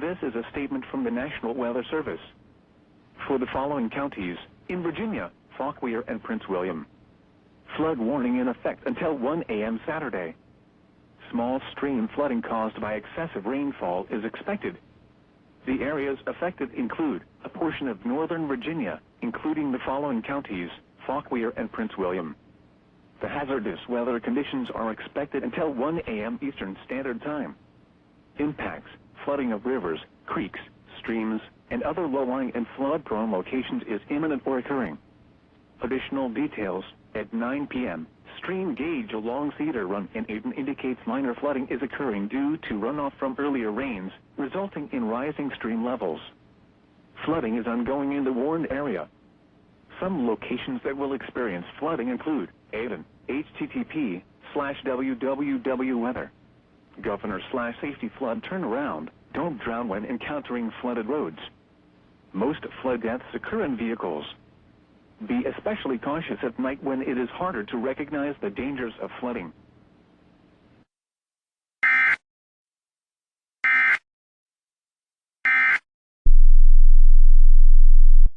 This is a statement from the National Weather Service. For the following counties, in Virginia, Fauquier and Prince William. Flood warning in effect until 1 a.m. Saturday. Small stream flooding caused by excessive rainfall is expected. The areas affected include a portion of northern Virginia, including the following counties, Fauquier and Prince William. The hazardous weather conditions are expected until 1 a.m. Eastern Standard Time. Impacts: flooding of rivers, creeks, streams, and other low-lying and flood-prone locations is imminent or occurring. Additional details: at 9 p.m., stream gauge along Cedar Run in Ayden indicates minor flooding is occurring due to runoff from earlier rains, resulting in rising stream levels. Flooding is ongoing in the warned area. Some locations that will experience flooding include Ayden, http://www.weather. Governor/safety flood turnaround. Don't drown when encountering flooded roads. Most flood deaths occur in vehicles. Be especially cautious at night when it is harder to recognize the dangers of flooding.